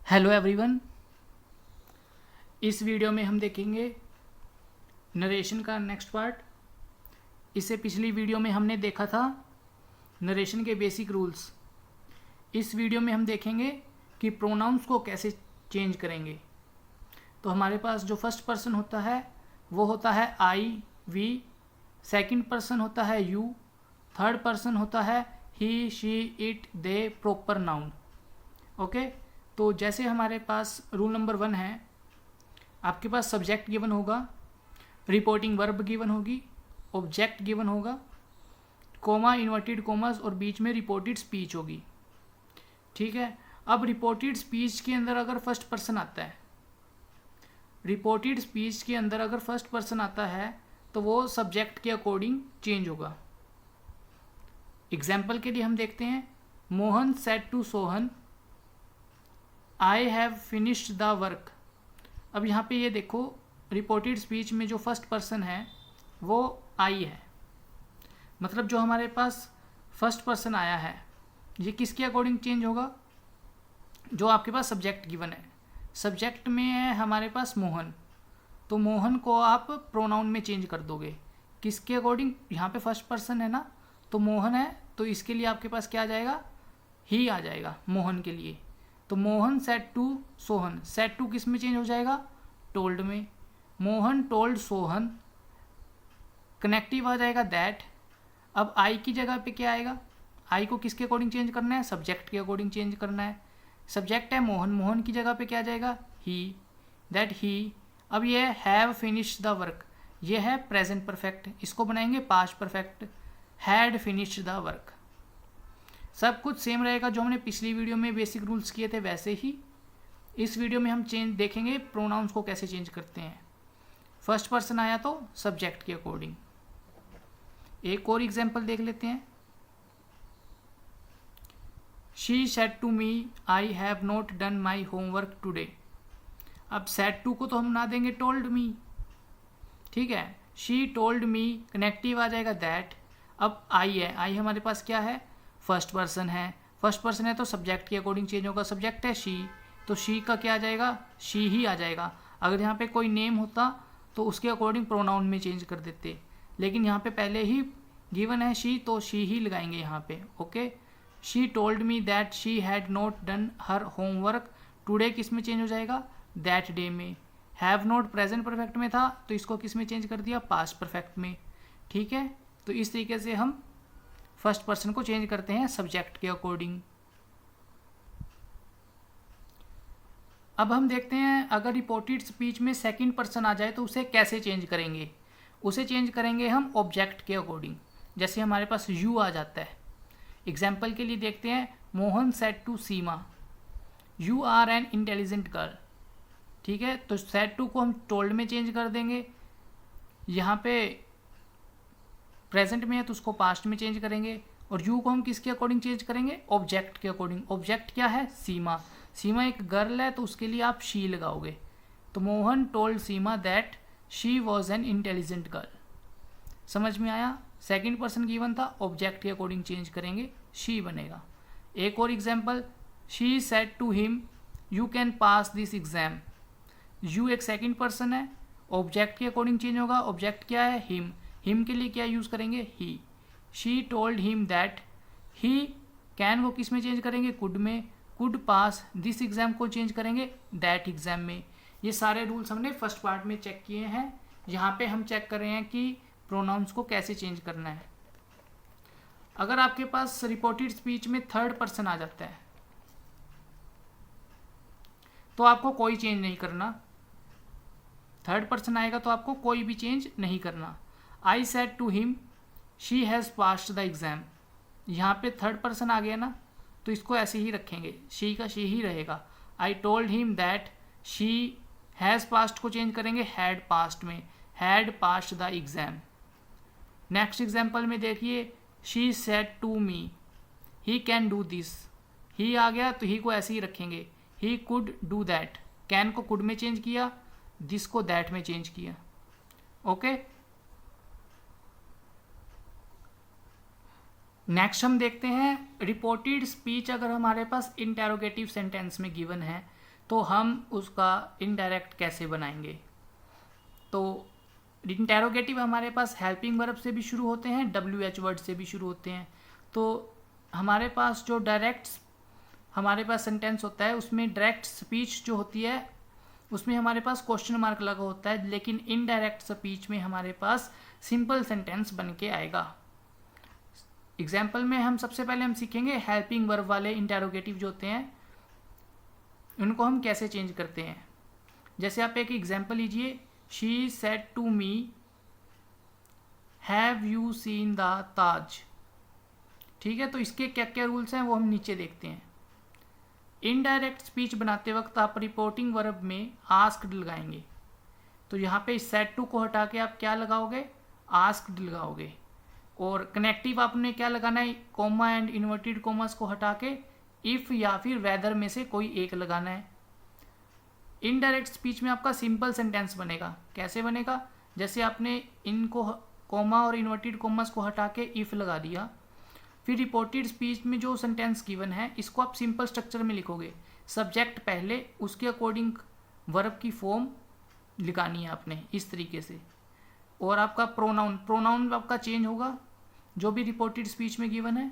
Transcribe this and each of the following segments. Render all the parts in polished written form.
Hello everyone. इस video में हम देखेंगे नरेशन का नेक्स्ट पार्ट। इससे पिछली वीडियो में हमने देखा था नरेशन के बेसिक रूल्स। इस वीडियो में हम देखेंगे कि प्रोनाउंस को कैसे चेंज करेंगे। तो हमारे पास जो फर्स्ट पर्सन होता है वो होता है आई, वी, सेकंड पर्सन होता है यू, थर्ड पर्सन होता है he, she, it, they, proper noun. Okay, तो जैसे हमारे पास रूल नंबर 1 है, आपके पास सब्जेक्ट गिवन होगा, रिपोर्टिंग वर्ब गिवन होगी, ऑब्जेक्ट गिवन होगा, कोमा, इन्वर्टेड कोमास और बीच में रिपोर्टेड स्पीच होगी। ठीक है, अब रिपोर्टेड स्पीच के अंदर अगर फर्स्ट पर्सन आता है, रिपोर्टेड स्पीच के अंदर अगर फर्स्ट पर्सन आता है तो वो सब्जेक्ट के अकॉर्डिंग चेंज होगा। एग्जाम्पल के लिए हम देखते हैं, Mohan said to Sohan I have finished the work. अब यहाँ पे ये देखो, रिपोर्टेड स्पीच में जो फर्स्ट पर्सन है वो आई है, मतलब जो हमारे पास फर्स्ट पर्सन आया है ये किसके अकॉर्डिंग चेंज होगा? जो आपके पास सब्जेक्ट गिवन है, सब्जेक्ट में है हमारे पास मोहन, तो मोहन को आप प्रोनाउन में चेंज कर दोगे किसके अकॉर्डिंग? यहाँ पे फर्स्ट पर्सन है ना, तो मोहन है, तो इसके लिए आपके पास क्या आ जाएगा? ही आ जाएगा मोहन के लिए। तो Mohan said to Sohan, said to किस में चेंज हो जाएगा? टोल्ड में। मोहन टोल्ड सोहन, कनेक्टिव आ जाएगा दैट। अब आई की जगह पे क्या आएगा? आई को किसके अकॉर्डिंग चेंज करना है? सब्जेक्ट के अकॉर्डिंग चेंज करना है। सब्जेक्ट है मोहन, मोहन की जगह पे क्या आ जाएगा? ही, दैट ही। अब ये हैव फिनिश्ड द वर्क, ये है प्रेजेंट परफेक्ट, इसको बनाएंगे past perfect, had finished the work. सब कुछ सेम रहेगा जो हमने पिछली वीडियो में बेसिक रूल्स किए थे वैसे ही इस वीडियो में हम चेंज देखेंगे प्रोनाउंस को कैसे चेंज करते हैं। फर्स्ट पर्सन आया तो सब्जेक्ट के अकॉर्डिंग। एक और एग्जांपल देख लेते हैं, she said to me I have not done my homework today. अब सेड टू को तो हम ना देंगे टोल्ड मी, ठीक है। शी टोल्ड मी, कनेक्टिव आ जाएगा दैट। अब आई है, आई हमारे पास क्या है? फर्स्ट पर्सन है, फर्स्ट पर्सन है तो सब्जेक्ट के अकॉर्डिंग चेंज होगा। सब्जेक्ट है शी, तो शी का क्या आ जाएगा? शी ही आ जाएगा। अगर यहाँ पे कोई नेम होता तो उसके अकॉर्डिंग प्रोनाउन में चेंज कर देते, लेकिन यहाँ पे पहले ही गिवन है शी, तो शी ही लगाएंगे यहाँ पे। Okay, she told me that she had not done her homework today, किस में चेंज हो जाएगा? दैट डे में। हैव नॉट प्रेजेंट परफेक्ट में था तो इसको किस में चेंज कर दिया? पास्ट परफेक्ट में। ठीक है, तो इस तरीके से हम फर्स्ट पर्सन को चेंज करते हैं सब्जेक्ट के अकॉर्डिंग। अब हम देखते हैं अगर रिपोर्टेड स्पीच में सेकंड पर्सन आ जाए तो उसे कैसे चेंज करेंगे। उसे चेंज करेंगे हम ऑब्जेक्ट के अकॉर्डिंग। जैसे हमारे पास यू आ जाता है, एग्जाम्पल के लिए देखते हैं, Mohan said to Seema you are an intelligent girl. ठीक है, तो सेड टू को हम टोल्ड में चेंज कर देंगे, यहाँ पे प्रेजेंट में है तो उसको पास्ट में चेंज करेंगे, और यू को हम किसके अकॉर्डिंग चेंज करेंगे? ऑब्जेक्ट के अकॉर्डिंग। ऑब्जेक्ट क्या है? सीमा। सीमा एक गर्ल है तो उसके लिए आप शी लगाओगे, तो Mohan told Seema that she was an intelligent girl. समझ में आया? सेकंड पर्सन गिवन था, ऑब्जेक्ट के अकॉर्डिंग चेंज करेंगे, शी बनेगा। एक और example, she said to him you can pass this exam. You एक सेकंड पर्सन है, ऑब्जेक्ट के अकॉर्डिंग चेंज होगा। ऑब्जेक्ट क्या है? हिम, हिम के लिए क्या यूज़ करेंगे? He. She told him that he can, वो किस में चेंज करेंगे? कुड में। कुड पास दिस एग्जाम को चेंज करेंगे दैट एग्जाम में। ये सारे रूल्स हमने फर्स्ट पार्ट में चेक किए हैं। यहाँ पे हम चेक कर रहे हैं कि प्रोनाउंस को कैसे चेंज करना है। अगर आपके पास रिपोर्टेड स्पीच में थर्ड पर्सन आ जाता है तो आपको कोई चेंज नहीं करना। थर्ड पर्सन आएगा तो आपको कोई भी चेंज नहीं करना। I said to him she has passed the exam, यहाँ पे थर्ड पर्सन आ गया ना, तो इसको ऐसे ही रखेंगे, शी का शी ही रहेगा। I told him that she has passed को चेंज करेंगे हैड पास्ट में, had passed the exam. Next example में देखिए, she said to me he can do this. He आ गया तो ही को ऐसे ही रखेंगे, he could do that. Can को कुड में चेंज किया, दिस को दैट में चेंज किया। ओके, नेक्स्ट हम देखते हैं रिपोर्टेड स्पीच अगर हमारे पास इंटेरोगेटिव सेंटेंस में गिवन है तो हम उसका इनडायरेक्ट कैसे बनाएंगे। तो इंटेरोगेटिव हमारे पास हेल्पिंग वर्ब से भी शुरू होते हैं, WH वर्ड से भी शुरू होते हैं। तो हमारे पास जो डायरेक्ट हमारे पास सेंटेंस होता है उसमें डायरेक्ट स्पीच जो होती है उसमें हमारे पास क्वेश्चन मार्क लगा होता है, लेकिन इनडायरेक्ट स्पीच में हमारे पास सिंपल सेंटेंस बन के आएगा। एग्जाम्पल में हम सबसे पहले हम सीखेंगे हेल्पिंग वर्ब वाले इंटेरोगेटिव जो होते हैं उनको हम कैसे चेंज करते हैं। जैसे आप एक एग्जाम्पल लीजिए, she said to me have you seen the Taj. ठीक है, तो इसके क्या क्या रूल्स हैं वो हम नीचे देखते हैं। इनडायरेक्ट स्पीच बनाते वक्त आप रिपोर्टिंग वर्ब में आस्क्ड लगाएंगे, तो यहाँ पे सेड टू को हटा के आप क्या लगाओगे, आस्क्ड लगाओगे। और कनेक्टिव आपने क्या लगाना है, कोमा एंड इन्वर्टेड कोमास को हटा के इफ या फिर वेदर में से कोई एक लगाना है। इनडायरेक्ट स्पीच में आपका सिंपल सेंटेंस बनेगा। कैसे बनेगा, जैसे आपने इनको कोमा और इन्वर्टेड कोमास को हटा के इफ लगा दिया, फिर रिपोर्टेड स्पीच में जो सेंटेंस गिवन है इसको आप सिंपल स्ट्रक्चर में लिखोगे। सब्जेक्ट पहले, उसके अकॉर्डिंग वर्ब की फॉर्म लिखानी है आपने इस तरीके से। और आपका प्रोनाउन आपका चेंज होगा जो भी रिपोर्टेड स्पीच में गिवन है,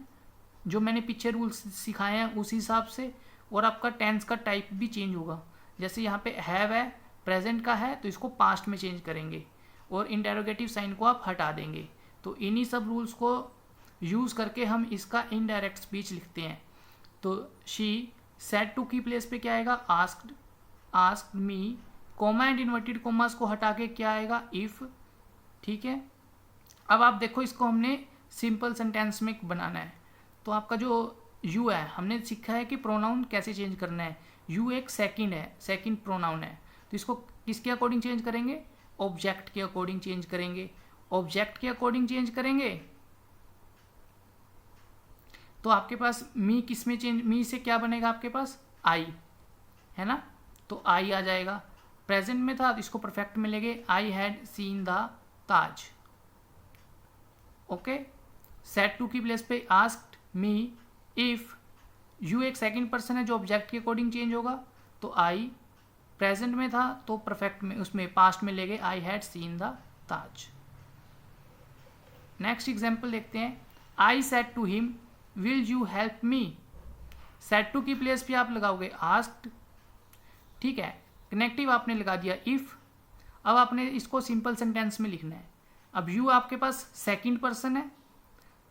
जो मैंने पीछे रूल्स सिखाए हैं उस हिसाब से। और आपका टेंस का टाइप भी चेंज होगा। जैसे यहाँ पे हैव है, प्रेजेंट का है तो इसको पास्ट में चेंज करेंगे और इंटेरोगेटिव साइन को आप हटा देंगे। तो इन्हीं सब रूल्स को यूज़ करके हम इसका इनडायरेक्ट स्पीच लिखते हैं। तो शी सेड टू की प्लेस पे क्या आएगा, asked me, comma and inverted commas को हटा के क्या आएगा, इफ। ठीक है, अब आप देखो इसको हमने सिंपल सेंटेंस में बनाना है। तो आपका जो यू है हमने सीखा है कि प्रोनाउन कैसे चेंज करना है। यू एक सेकंड है, सेकंड प्रोनाउन है, तो इसको किसके अकॉर्डिंग चेंज करेंगे, ऑब्जेक्ट के अकॉर्डिंग चेंज करेंगे। ऑब्जेक्ट के अकॉर्डिंग चेंज करेंगे तो आपके पास मी किस में चेंज, मी से क्या बनेगा आपके पास, आई है ना, तो आई आ जाएगा। प्रेजेंट में था तो इसको परफेक्ट में लेंगे, I had seen the Taj. Okay, said to की प्लेस पे आस्क्ड मी इफ, यू एक सेकंड पर्सन है जो ऑब्जेक्ट के अकॉर्डिंग चेंज होगा, तो आई प्रेजेंट में था तो परफेक्ट में उसमें पास्ट में ले गए, I had seen the Taj. Next example देखते हैं, I said to him will you help me. Said to की प्लेस पे आप लगाओगे आस्क्ड। ठीक है, कनेक्टिव आपने लगा दिया इफ। अब आपने इसको सिंपल सेंटेंस में लिखना है। अब यू आपके पास सेकंड पर्सन है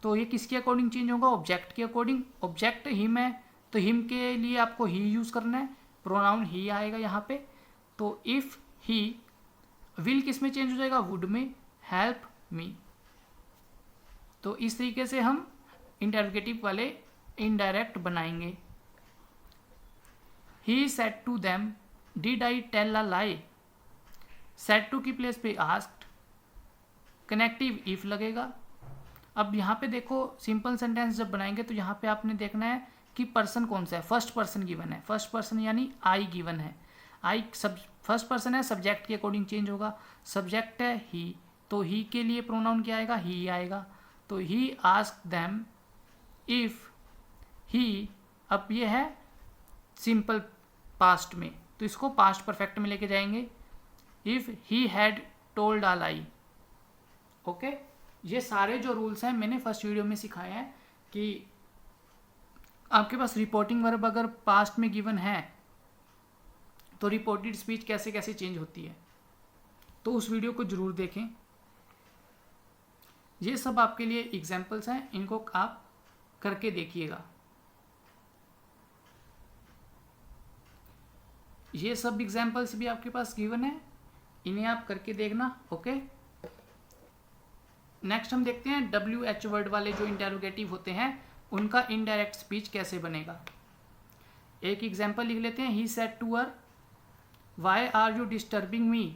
तो ये किसके अकॉर्डिंग चेंज होगा, ऑब्जेक्ट के अकॉर्डिंग। ऑब्जेक्ट हिम है तो हिम के लिए आपको ही यूज करना है, प्रोनाउन ही आएगा यहाँ पे। तो इफ ही, विल किस में चेंज हो जाएगा, वुड में, हेल्प मी। तो इस तरीके से हम इंटेरोगेटिव वाले इनडायरेक्ट बनाएंगे। He said to them did I tell a lie. Said to की प्लेस पे आस्क्ड, कनेक्टिव इफ लगेगा। अब यहाँ पे देखो सिंपल सेंटेंस जब बनाएंगे तो यहाँ पे आपने देखना है कि पर्सन कौन सा है, फर्स्ट पर्सन गिवन है, फर्स्ट पर्सन यानी आई गिवन है। आई सब फर्स्ट पर्सन है, सब्जेक्ट के अकॉर्डिंग चेंज होगा। सब्जेक्ट है ही, तो ही के लिए प्रोनाउन क्या आएगा, ही आएगा। तो he asked them if he, अब ये है सिंपल पास्ट में तो इसको पास्ट परफेक्ट में लेके जाएंगे, if he had told a lie. Okay, ये सारे जो रूल्स हैं मैंने फर्स्ट वीडियो में सिखाए हैं कि आपके पास रिपोर्टिंग वर्ब अगर पास्ट में गिवन है तो रिपोर्टेड स्पीच कैसे कैसे चेंज होती है, तो उस वीडियो को जरूर देखें। ये सब आपके लिए एग्जाम्पल्स हैं, इनको आप करके देखिएगा। ये सब एग्जाम्पल्स भी आपके पास गिवन है, इन्हें आप करके देखना। ओके, नेक्स्ट हम देखते हैं WH वर्ड वाले जो इंटेरोगेटिव होते हैं उनका इनडायरेक्ट स्पीच कैसे बनेगा। एक एग्जाम्पल लिख लेते हैं, he said to her why are you disturbing me.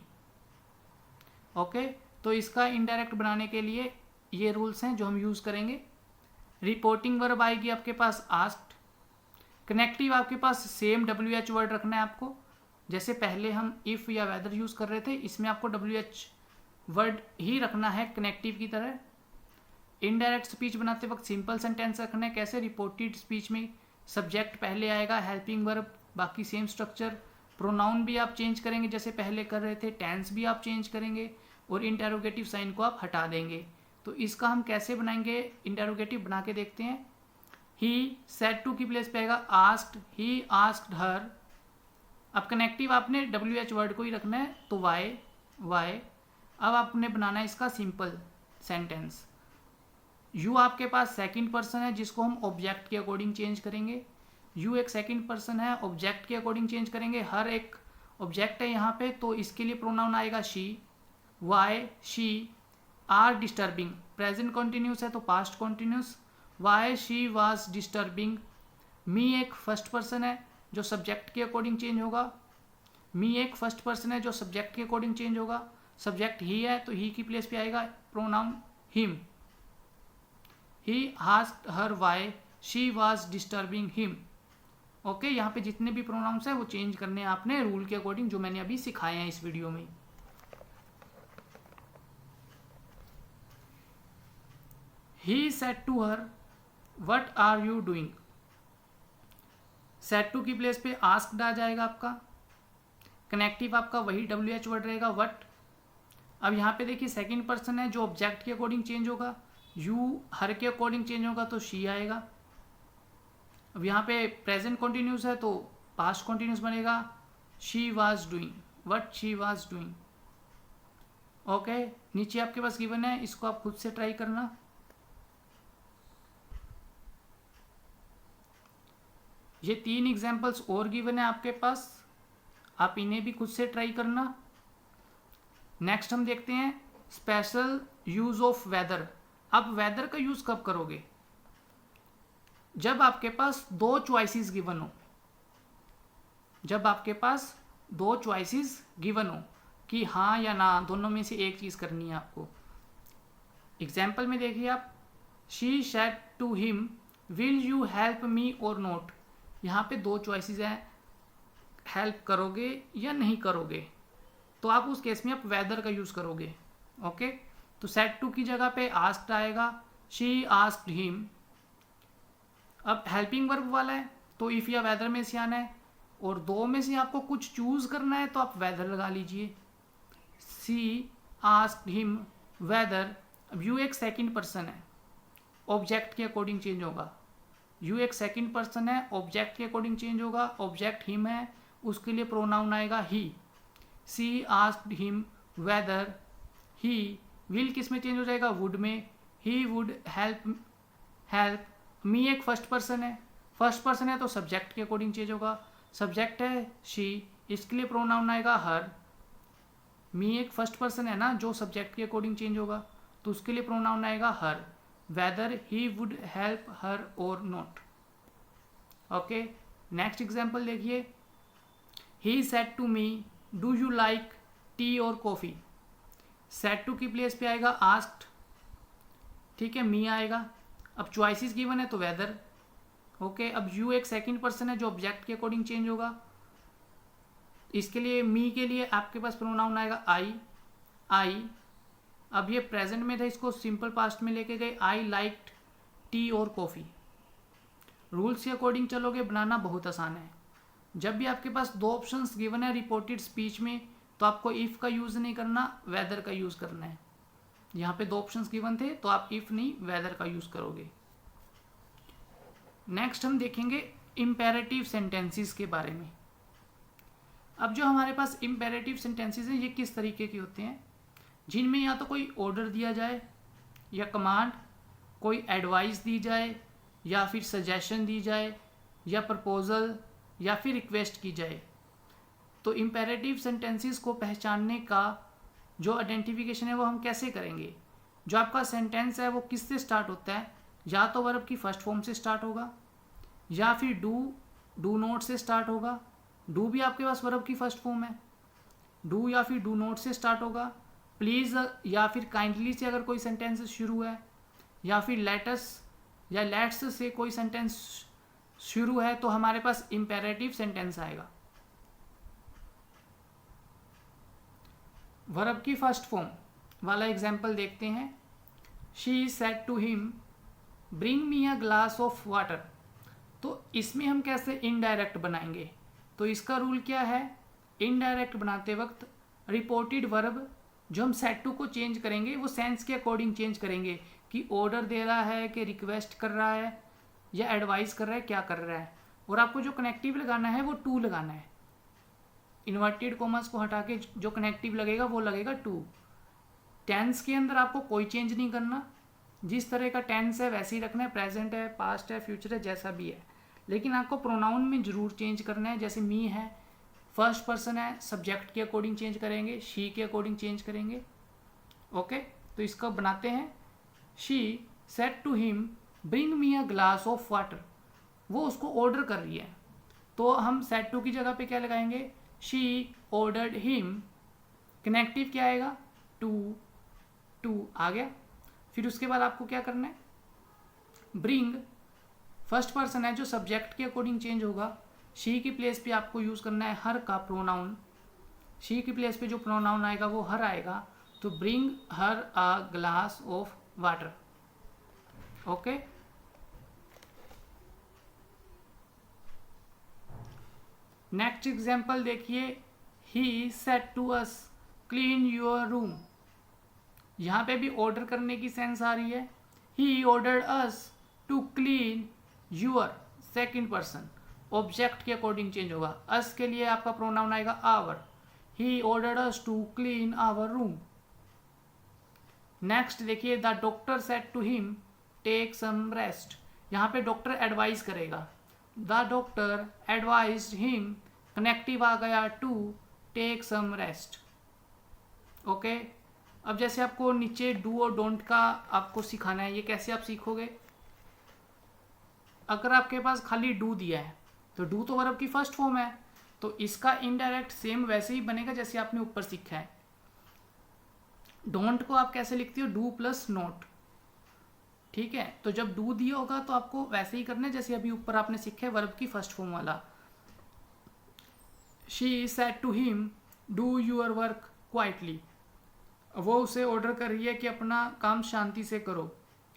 Okay, तो इसका इनडायरेक्ट बनाने के लिए ये रूल्स हैं जो हम यूज़ करेंगे। रिपोर्टिंग वर्ब आएगी आपके पास आस्क्ड। कनेक्टिव आपके पास सेम WH वर्ड रखना है आपको, जैसे पहले हम इफ़ या वेदर यूज़ कर रहे थे, इसमें आपको WH वर्ड ही रखना है कनेक्टिव की तरह। इनडायरेक्ट स्पीच बनाते वक्त सिंपल सेंटेंस रखना है। कैसे, रिपोर्टेड स्पीच में सब्जेक्ट पहले आएगा, हेल्पिंग वर्ब, बाकी सेम स्ट्रक्चर, प्रोनाउन भी आप चेंज करेंगे जैसे पहले कर रहे थे, टेंस भी आप चेंज करेंगे और इंटेरोगेटिव साइन को आप हटा देंगे। तो इसका हम कैसे बनाएंगे, इंटेरोगेटिव बना के देखते हैं। ही सेड टू की प्लेस पे आएगा आस्क्ड, ही आस्क्ड हर। अब कनेक्टिव आपने WH वर्ड को ही रखना है, तो वाई। अब आपने बनाना है इसका सिंपल सेंटेंस। यू आपके पास सेकंड पर्सन है जिसको हम ऑब्जेक्ट के अकॉर्डिंग चेंज करेंगे। यू एक सेकंड पर्सन है, ऑब्जेक्ट के अकॉर्डिंग चेंज करेंगे। हर एक ऑब्जेक्ट है यहाँ पे, तो इसके लिए प्रोनाउन आएगा she. Why she are disturbing, present continuous है तो past continuous. Why she was disturbing. Me एक फर्स्ट पर्सन है जो सब्जेक्ट के अकॉर्डिंग चेंज होगा। मी एक फर्स्ट पर्सन है जो सब्जेक्ट के अकॉर्डिंग चेंज होगा। सब्जेक्ट ही है तो ही की प्लेस पे आएगा pronoun him. He asked her why she was disturbing him. Okay, यहाँ पे जितने भी प्रोनाउंस है वो चेंज करने हैं आपने रूल के अकॉर्डिंग, जो मैंने अभी सिखाए हैं इस वीडियो में। He said to her what are you doing. Said to की प्लेस पे आस्क्ड आ जाएगा आपका। कनेक्टिव आपका वही WH वर्ड रहेगा व्हाट। अब यहाँ पे देखिए सेकंड पर्सन है जो ऑब्जेक्ट के अकॉर्डिंग चेंज होगा। यू हर के अकॉर्डिंग चेंज होगा तो शी आएगा। अब यहाँ पे प्रेजेंट कॉन्टिन्यूस है तो पास्ट कॉन्टिन्यूस बनेगा she was doing, what she was doing. Okay, नीचे आपके पास गिवन है, इसको आप खुद से ट्राई करना। ये 3 एग्जाम्पल्स और गिवन है आपके पास, आप इन्हें भी खुद से ट्राई करना। नेक्स्ट हम देखते हैं स्पेशल यूज ऑफ वेदर। अब वेदर का यूज कब करोगे, जब आपके पास 2 चॉइसेस गिवन हो। जब आपके पास 2 चॉइसेस गिवन हो कि हाँ या ना, दोनों में से एक चीज करनी है आपको। एग्जाम्पल में देखिए आप, she said to him will you help me और नॉट। यहाँ पे 2 चॉइसेस हैं, हेल्प करोगे या नहीं करोगे, तो आप उस केस में आप वेदर का यूज करोगे। ओके, तो सेड टू की जगह पे आस्क्ड आएगा, शी आस्क्ड हिम। अब हेल्पिंग वर्ब वाला है तो इफ या वेदर में से आना है, और 2 में से आपको कुछ चूज करना है तो आप वेदर लगा लीजिए। She asked him whether. अब यू एक सेकंड पर्सन है, ऑब्जेक्ट के अकॉर्डिंग चेंज होगा। यू एक सेकंड पर्सन है, ऑब्जेक्ट के अकॉर्डिंग चेंज होगा। ऑब्जेक्ट हिम है, उसके लिए प्रोनाउन आएगा he. She asked him whether he. Will किस में चेंज हो जाएगा, वुड में। ही वुड हेल्प मी एक फर्स्ट पर्सन है, फर्स्ट पर्सन है तो सब्जेक्ट के अकॉर्डिंग चेंज होगा। सब्जेक्ट है शी, इसके लिए प्रोनाउन आएगा हर। मी एक फर्स्ट पर्सन है ना जो सब्जेक्ट के अकॉर्डिंग चेंज होगा, तो उसके लिए प्रोनाउन आएगा her. Whether he would help her और नॉट। ओके, नेक्स्ट एग्जाम्पल देखिए, he said to me do you like tea और कॉफी। सेड टू की प्लेस पे आएगा आस्क्ड, ठीक है, मी आएगा। अब चॉइसेस गिवन है तो वेदर। ओके, अब यू एक सेकंड पर्सन है जो ऑब्जेक्ट के अकॉर्डिंग चेंज होगा। इसके लिए मी के लिए आपके पास प्रोनाउन आएगा आई। अब ये प्रेजेंट में था, इसको सिंपल पास्ट में लेके गए, आई लाइक्ड टी और कॉफी। रूल्स के अकॉर्डिंग चलोगे, बनाना बहुत आसान है। जब भी आपके पास 2 ऑप्शंस गिवन है रिपोर्टेड स्पीच में, तो आपको इफ का यूज नहीं करना, वेदर का यूज करना है। यहाँ पे 2 ऑप्शंस गिवन थे तो आप इफ नहीं वेदर का यूज करोगे। नेक्स्ट हम देखेंगे इम्पेरेटिव सेंटेंसेस के बारे में। अब जो हमारे पास इम्पेरेटिव सेंटेंसेस हैं ये किस तरीके के होते हैं, जिनमें या तो कोई ऑर्डर दिया जाए या कमांड, कोई एडवाइस दी जाए या फिर सजेशन दी जाए या प्रपोजल या फिर रिक्वेस्ट की जाए। तो इम्पेरेटिव सेंटेंसेस को पहचानने का जो आइडेंटिफिकेशन है वो हम कैसे करेंगे। जो आपका सेंटेंस है वो किससे स्टार्ट होता है, या तो वर्ब की फर्स्ट फॉर्म से स्टार्ट होगा या फिर डू नॉट से स्टार्ट होगा। डू भी आपके पास वर्ब की फर्स्ट फॉर्म है, डू या फिर डू नॉट से स्टार्ट होगा। प्लीज़ या फिर काइंडली से अगर कोई सेंटेंस शुरू है, या फिर लेटस या लेट्स से कोई सेंटेंस शुरू है, तो हमारे पास इम्पेरेटिव सेंटेंस आएगा। वर्ब की फर्स्ट फॉर्म वाला एग्जाम्पल देखते हैं। She said to him bring me a glass of water. तो इसमें हम कैसे इनडायरेक्ट बनाएंगे, तो इसका रूल क्या है, इनडायरेक्ट बनाते वक्त रिपोर्टेड वर्ब जो हम सेट टू को चेंज करेंगे वो सेंस के अकॉर्डिंग चेंज करेंगे कि ऑर्डर दे रहा है कि रिक्वेस्ट कर रहा है या एडवाइस कर रहा है, क्या कर रहा है। और आपको जो कनेक्टिव लगाना है वो टू लगाना है। इन्वर्टेड कॉमर्स को हटा के जो कनेक्टिव लगेगा वो लगेगा टू। टेंस के अंदर आपको कोई चेंज नहीं करना, जिस तरह का टेंस है वैसे ही रखना है, प्रेजेंट है, पास्ट है, फ्यूचर है, जैसा भी है। लेकिन आपको प्रोनाउन में ज़रूर चेंज करना है। जैसे मी है, फर्स्ट पर्सन है, सब्जेक्ट के अकॉर्डिंग चेंज करेंगे, शी के अकॉर्डिंग चेंज करेंगे। ओके, तो इसका बनाते हैं। She said to him bring me a glass of water. वो उसको ऑर्डर कर रही है, तो हम सेड टू की जगह पे क्या लगाएंगे, शी ऑर्डर्ड हिम। कनेक्टिव क्या आएगा, टू, टू आ गया। फिर उसके बाद आपको क्या करना है, ब्रिंग फर्स्ट पर्सन है जो सब्जेक्ट के अकॉर्डिंग चेंज होगा। शी की प्लेस पे आपको यूज़ करना है हर का प्रोनाउन। शी की प्लेस पे जो प्रोनाउन आएगा वो हर आएगा, तो bring her a glass of water. Okay, next example देखिए, he said to us clean your room. यहाँ पे भी ऑर्डर करने की सेंस आ रही है। He ordered us to clean your, second person, object के अकॉर्डिंग चेंज होगा। अस के लिए आपका प्रोनाउन आएगा our. He ordered us to clean our room. Next देखिए, the doctor said to him take some rest. यहाँ पे डॉक्टर एडवाइस करेगा, the doctor advised him, connective आ गया to take some rest. Okay, अब जैसे आपको नीचे डू और डोंट का आपको सिखाना है, ये कैसे आप सीखोगे। अगर आपके पास खाली डू दिया है तो डू तो वर्ब की फर्स्ट फॉर्म है, तो इसका इनडायरेक्ट सेम वैसे ही बनेगा जैसे आपने ऊपर सीखा है। डोंट को आप कैसे लिखते हो, डू प्लस नोट, ठीक है। तो जब डू दिया होगा तो आपको वैसे ही करना है जैसे अभी ऊपर आपने सीखा है वर्ब की फर्स्ट फॉर्म वाला। She said to him do your work quietly. वो उसे ऑर्डर कर रही है कि अपना काम शांति से करो।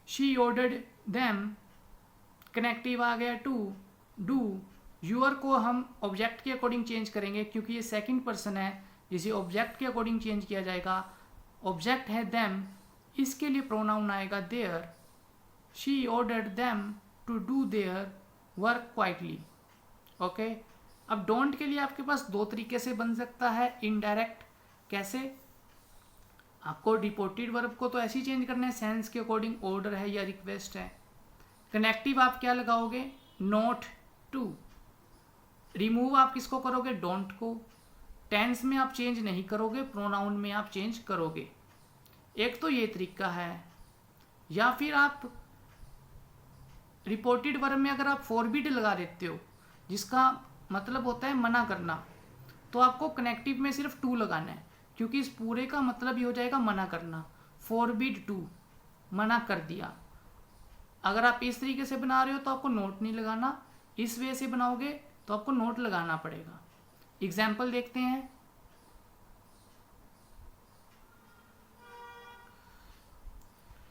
शी ऑर्डर्ड देम, कनेक्टिव आ गया टू डू। यूर को हम ऑब्जेक्ट के अकॉर्डिंग चेंज करेंगे क्योंकि ये सेकंड पर्सन है, इसे ऑब्जेक्ट के अकॉर्डिंग चेंज किया जाएगा। ऑब्जेक्ट है देम, इसके लिए प्रोनाउन आएगा their. She ordered them to do their work quietly. Okay, अब डोंट के लिए आपके पास दो तरीके से बन सकता है इनडायरेक्ट। कैसे, आपको रिपोर्टेड वर्ब को तो ऐसे ही चेंज करना है, सेंस के अकॉर्डिंग ऑर्डर है या रिक्वेस्ट है। कनेक्टिव आप क्या लगाओगे, नॉट टू। रिमूव आप किसको करोगे, डोंट को। टेंस में आप चेंज नहीं करोगे, प्रोनाउन में आप चेंज करोगे। एक तो ये तरीका है, या फिर आप रिपोर्टेड वर्ब में अगर आप फॉरबिड लगा देते हो जिसका मतलब होता है मना करना, तो आपको कनेक्टिव में सिर्फ टू लगाना है क्योंकि इस पूरे का मतलब ही हो जाएगा मना करना। फॉरबिड टू, मना कर दिया। अगर आप इस तरीके से बना रहे हो तो आपको नोट नहीं लगाना, इस वे से बनाओगे तो आपको नोट लगाना पड़ेगा। एग्जाम्पल देखते हैं।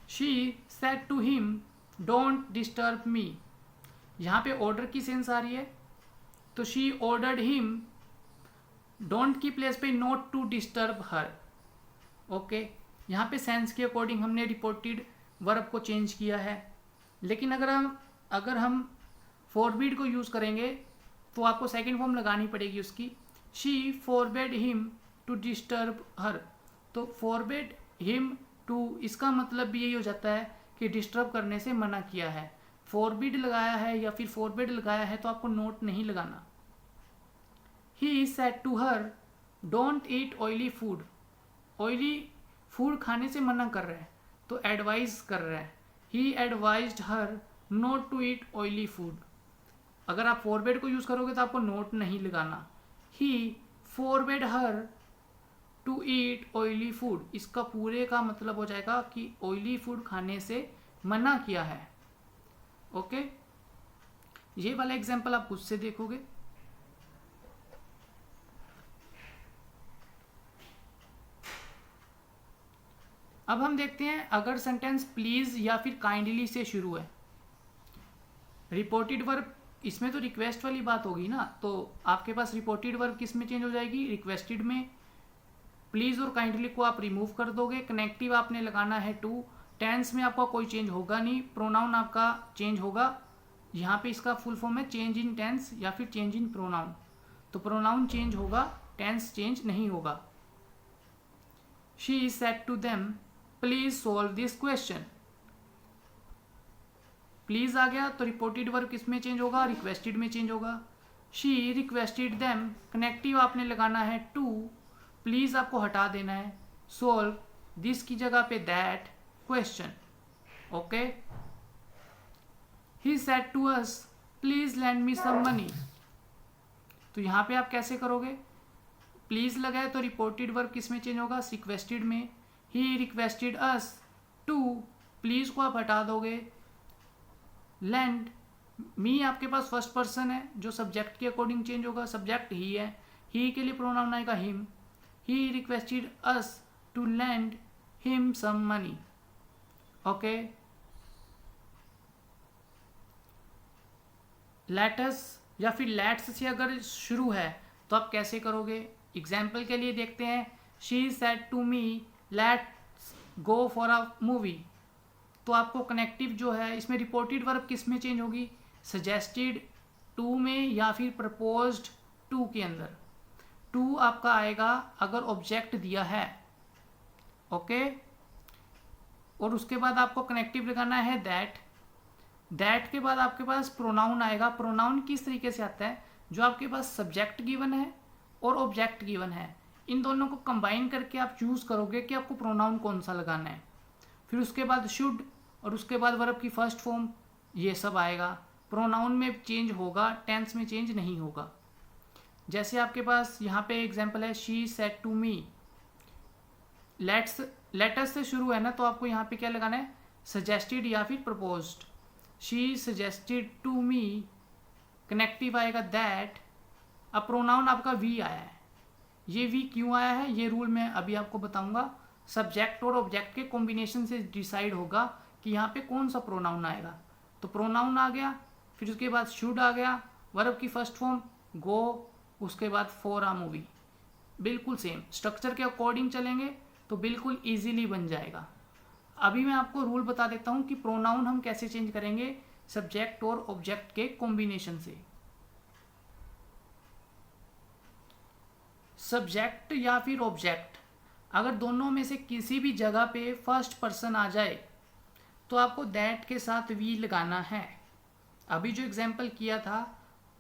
She said to him don't disturb me. यहाँ पे ऑर्डर की सेंस आ रही है, तो शी ऑर्डर्ड हिम, डोंट की प्लेस पे not to disturb her. Okay, यहाँ पे सेंस के अकॉर्डिंग हमने रिपोर्टेड वर्ब को चेंज किया है। लेकिन अगर हम फॉरबिड को यूज़ करेंगे तो आपको सेकंड फॉर्म लगानी पड़ेगी उसकी। She forbade him to disturb her, तो फॉरबेड हिम टू, इसका मतलब भी यही हो जाता है कि डिस्टर्ब करने से मना किया है। फॉरबिड लगाया है या फिर फॉरबेड लगाया है तो आपको नोट नहीं लगाना। He said to her don't eat oily food. Oily food खाने से मना कर रहा है तो एडवाइज कर रहा है। He advised her not to eat oily food. अगर आप फॉरबेड को यूज़ करोगे तो आपको नोट नहीं लगाना। He forbade her to eat oily food, इसका पूरे का मतलब हो जाएगा कि ऑयली फूड खाने से मना किया है। ओके, ये वाला एग्जाम्पल आप खुद से देखोगे। अब हम देखते हैं अगर सेंटेंस प्लीज या फिर काइंडली से शुरू है। रिपोर्टेड वर्ब इसमें तो रिक्वेस्ट वाली बात होगी ना, तो आपके पास रिपोर्टेड वर्ब किस में चेंज हो जाएगी, रिक्वेस्टेड में। प्लीज़ और काइंडली को आप रिमूव कर दोगे, कनेक्टिव आपने लगाना है टू। टेंस में आपका कोई चेंज होगा नहीं, प्रोनाउन आपका चेंज होगा। यहाँ पे इसका फुल फॉर्म है चेंज इन टेंस या फिर चेंज इन प्रोनाउन, तो प्रोनाउन चेंज होगा, टेंस चेंज नहीं होगा। She said to them please solve this question. Please आ गया तो रिपोर्टेड वर्ब किस में चेंज होगा, रिक्वेस्टेड में चेंज होगा। शी रिक्वेस्टेड देम, कनेक्टिव आपने लगाना है टू, प्लीज आपको हटा देना है, सोल्व दिस की जगह पे that question. Okay. He said to us please lend me some money. तो यहां पे आप कैसे करोगे, प्लीज लगाए तो रिपोर्टेड वर्ब किस में चेंज होगा, रिक्वेस्टेड में। He requested us to, please को आप हटा दोगे, लैंड मी आपके पास फर्स्ट पर्सन है जो सब्जेक्ट के अकॉर्डिंग चेंज होगा, सब्जेक्ट ही है, ही के लिए प्रोनाउन आएगा him. He requested us to lend him some money. Okay. Let's या फिर लेट्स से अगर शुरू है तो आप कैसे करोगे, एग्जाम्पल के लिए देखते हैं। She said to me let's go for a movie, तो आपको कनेक्टिव जो है इसमें रिपोर्टेड वर्ब किस में चेंज होगी, सजेस्टेड टू में या फिर प्रपोज्ड टू के अंदर। टू आपका आएगा अगर ऑब्जेक्ट दिया है। ओके। और उसके बाद आपको कनेक्टिव लगाना है दैट। दैट के बाद आपके पास प्रोनाउन आएगा। प्रोनाउन किस तरीके से आता है, जो आपके पास सब्जेक्ट गिवन है और ऑब्जेक्ट गिवन है, इन दोनों को कंबाइन करके आप चूज करोगे कि आपको प्रोनाउन कौन सा लगाना है। फिर उसके बाद शुड और उसके बाद वर्ब की फर्स्ट फॉर्म, ये सब आएगा। प्रोनाउन में चेंज होगा, टेंस में चेंज नहीं होगा। जैसे आपके पास यहाँ पे एग्जांपल है, she said to me, let's से शुरू है ना, तो आपको यहाँ पे क्या लगाना है, सजेस्टेड या फिर proposed. She suggested to me, connective आएगा दैट। अब प्रोनाउन आपका वी आया है, ये वी क्यों आया है ये रूल मैं अभी आपको बताऊंगा। सब्जेक्ट और ऑब्जेक्ट के कॉम्बिनेशन से डिसाइड होगा कि यहाँ पे कौन सा प्रोनाउन आएगा। तो प्रोनाउन आ गया, फिर उसके बाद शुड आ गया, वर्ब की फर्स्ट फॉर्म गो, उसके बाद फॉर अ मूवी। बिल्कुल सेम स्ट्रक्चर के अकॉर्डिंग चलेंगे तो बिल्कुल इजीली बन जाएगा। अभी मैं आपको रूल बता देता हूँ कि प्रोनाउन हम कैसे चेंज करेंगे सब्जेक्ट और ऑब्जेक्ट के कॉम्बिनेशन से। सब्जेक्ट या फिर ऑब्जेक्ट अगर दोनों में से किसी भी जगह पे फर्स्ट पर्सन आ जाए तो आपको दैट के साथ वी लगाना है। अभी जो एग्जाम्पल किया था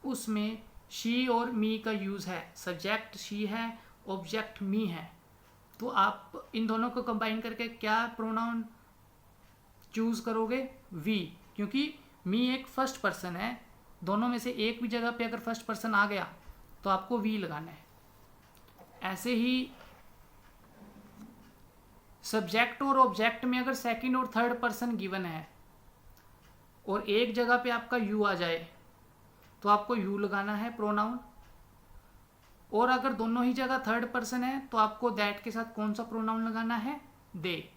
उसमें शी और मी का यूज़ है, सब्जेक्ट शी है, ऑब्जेक्ट मी है, तो आप इन दोनों को कंबाइन करके क्या प्रोनाउन चूज करोगे, वी, क्योंकि मी एक फर्स्ट पर्सन है। दोनों में से एक भी जगह पे अगर फर्स्ट पर्सन आ गया तो आपको वी लगाना है। ऐसे ही सब्जेक्ट और ऑब्जेक्ट में अगर सेकंड और थर्ड पर्सन गिवन है और एक जगह पे आपका यू आ जाए तो आपको यू लगाना है प्रोनाउन। और अगर दोनों ही जगह थर्ड पर्सन है तो आपको दैट के साथ कौन सा प्रोनाउन लगाना है, दे।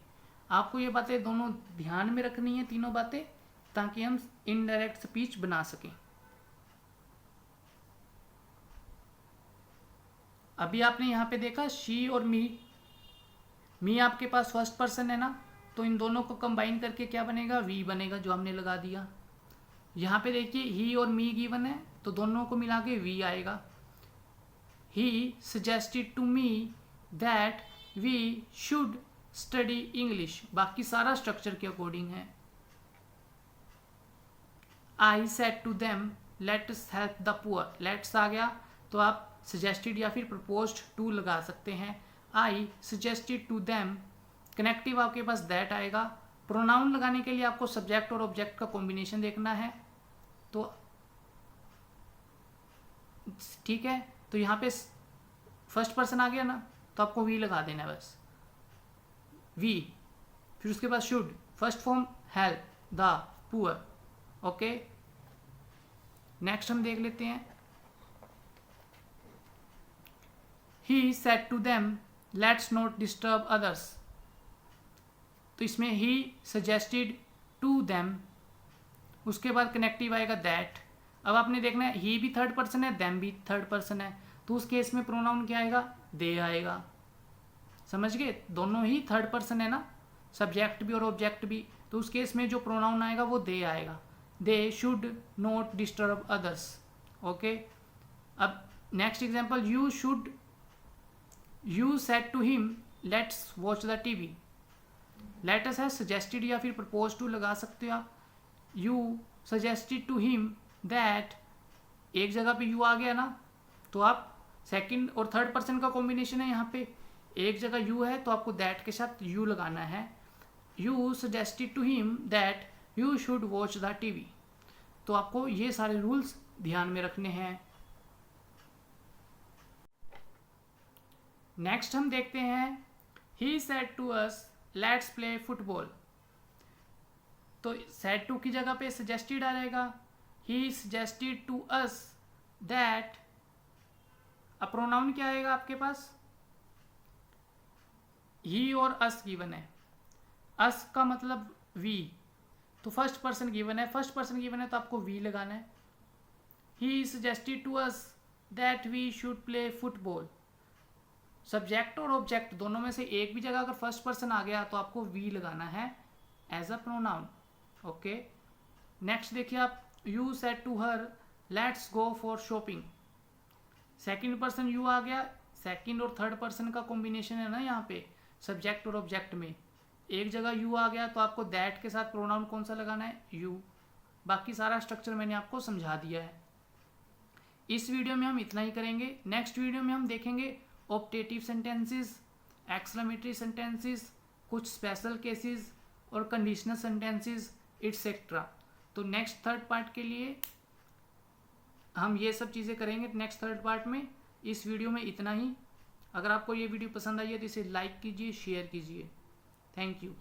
आपको ये बातें दोनों ध्यान में रखनी है, तीनों बातें, ताकि हम इनडायरेक्ट स्पीच बना सकें। अभी आपने यहाँ पे देखा शी और मी आपके पास फर्स्ट पर्सन है ना, तो इन दोनों को कंबाइन करके क्या बनेगा, वी बनेगा, जो हमने लगा दिया। यहाँ पे देखिए ही और मी गिवन है तो दोनों को मिला के वी आएगा। He suggested to me that we should study English, बाकी सारा स्ट्रक्चर के अकॉर्डिंग है। I said to them let's help the poor, let's आ गया तो आप सजेस्टेड या फिर प्रपोज्ड टू लगा सकते हैं। I suggested to them, connective आपके पास दैट आएगा। प्रोनाउन लगाने के लिए आपको सब्जेक्ट और ऑब्जेक्ट का कॉम्बिनेशन देखना है, तो ठीक है। तो यहाँ पे फर्स्ट पर्सन आ गया ना, तो आपको वी लगा देना है बस, वी। फिर उसके बाद should, first form help the poor. Okay, next हम देख लेते हैं। He said to them let's not disturb others, तो इसमें ही सजेस्टेड टू देम, उसके बाद कनेक्टिव आएगा दैट। अब आपने देखना है ही भी थर्ड पर्सन है, देम भी थर्ड पर्सन है, तो उस केस में प्रोनाउन क्या आएगा, दे आएगा। समझ गए, दोनों ही थर्ड पर्सन है ना, सब्जेक्ट भी और ऑब्जेक्ट भी, तो उस केस में जो प्रोनाउन आएगा वो दे आएगा। They should not disturb others. Okay, अब next example, you said to him let's watch the TV. Let's है सजेस्टेड या फिर प्रपोज टू लगा सकते हो आप। You suggested to him that, एक जगह पे यू आ गया ना, तो आप सेकंड और थर्ड पर्सन का कॉम्बिनेशन है यहाँ पे, एक जगह यू है तो आपको दैट के साथ यू लगाना है। You suggested to him that you should watch the TV. तो आपको ये सारे रूल्स ध्यान में रखने हैं। नेक्स्ट हम देखते हैं he said to us let's play football. तो सेड टू की जगह पे सजेस्टेड आ जाएगा, he suggested to us that. अब प्रोनाउन क्या आएगा आपके पास, ही और अस गिवन है, अस का मतलब वी, तो फर्स्ट पर्सन गिवन है, फर्स्ट पर्सन गिवन है तो आपको वी लगाना है। He suggested to us that we should play football. Subject और ऑब्जेक्ट दोनों में से एक भी जगह अगर फर्स्ट पर्सन आ गया तो आपको वी लगाना है as a pronoun. Okay, next देखिए आप, you said to her let's go for shopping. Second person you आ गया, सेकंड और थर्ड पर्सन का कॉम्बिनेशन है ना यहाँ पे सब्जेक्ट और ऑब्जेक्ट में, एक जगह यू आ गया तो आपको दैट के साथ प्रोनाउन कौन सा लगाना है, यू। बाकी सारा स्ट्रक्चर मैंने आपको समझा दिया है। इस वीडियो में हम इतना ही करेंगे। नेक्स्ट वीडियो में हम देखेंगे ऑप्टेटिव सेंटेंसेस, एक्सक्लेमेटरी सेंटेंसेस, कुछ स्पेशल केसेस और कंडीशनल सेंटेंसेस एटसेट्रा। तो नेक्स्ट थर्ड पार्ट के लिए हम ये सब चीज़ें करेंगे नेक्स्ट थर्ड पार्ट में। इस वीडियो में इतना ही। अगर आपको ये वीडियो पसंद आई है तो इसे लाइक कीजिए, शेयर कीजिए। Thank you.